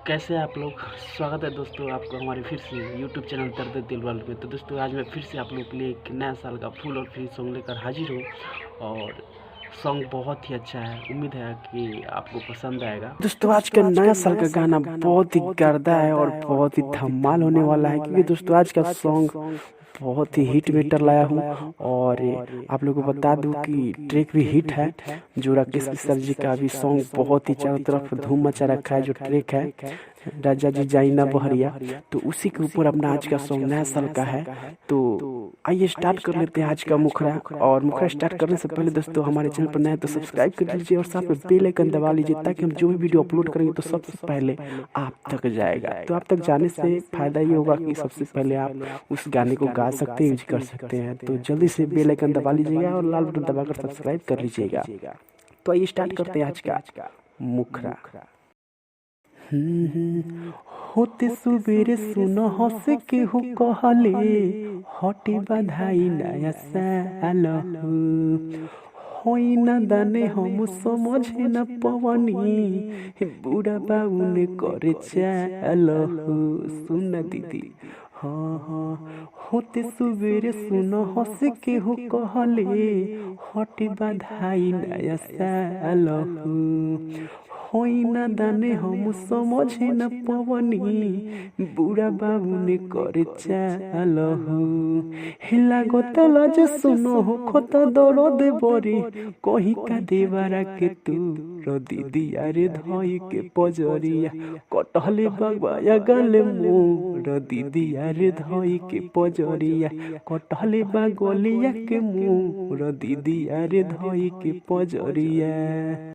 कैसे हैं आप लोग। स्वागत है दोस्तों आपको हमारे फिर से यूट्यूब चैनल दर्द दिल वाले में। तो दोस्तों आज मैं फिर से आप लोग के लिए एक नया साल का फुल और फ्री सॉन्ग लेकर हाजिर हूँ और सॉन्ग बहुत ही अच्छा है। उम्मीद है कि आपको पसंद आएगा। दोस्तों आज का नया साल का गाना बहुत ही गर्दा है और बहुत ही धमाल होने वाला है, क्योंकि दोस्तों आज का सॉन्ग बहुत ही हिट मीटर लाया हूँ। और आप लोगों को बता दूं कि ट्रैक भी हिट है। जो राकेश सर जी का भी सॉन्ग बहुत ही चारों तरफ धूम मचा रखा है। जो ट्रैक है राजा जी जाइना बहरिया, तो उसी के ऊपर अपना आज का सॉन्ग नया साल का है। तो आइए स्टार्ट कर लेते हैं आज का मुखरा। और मुखरा स्टार्ट करने से पहले दोस्तों हमारे चैनल पर नए तो सब्सक्राइब कर लीजिए और साथ में बेल आइकन दबा लीजिए, ताकि हम जो भी वीडियो अपलोड करेंगे तो सबसे पहले आप तक जाएगा। तो आप तक जाने से फायदा ये होगा कि सबसे पहले आप उस गाने को गा सकते हैं, यूज कर सकते हैं। तो जल्दी से बेल आइकन दबा लीजिएगा और लाल बटन दबाकर सब्सक्राइब कर लीजिएगा। तो आइए स्टार्ट करते हैं आज का मुखरा। होते सुबेरे सुनो हंस के हो कहले हटे बधाई नया साल होई न दाने हम समझे न पवनी बूढ़ा बाबू ने करे चाल। सुन दीदी हाँ होते सुबेरे सुनो हंस के हो कहले हटे बधाई नया साल होई न दाने हम समझे न पवनी बूढ़ा बाबू ने करे चाल। हिला गोतला जे सुनो हो खत दरो दे बरी कहीं का देवरा के तू रो दीदी अरे धोई के पजरिया कटहले बगवाया गले मुँह रो दीदी अरे धोई के पजरिया कटहले बगलिया के मुँह रो दीदी अरे धोई के पजरिया।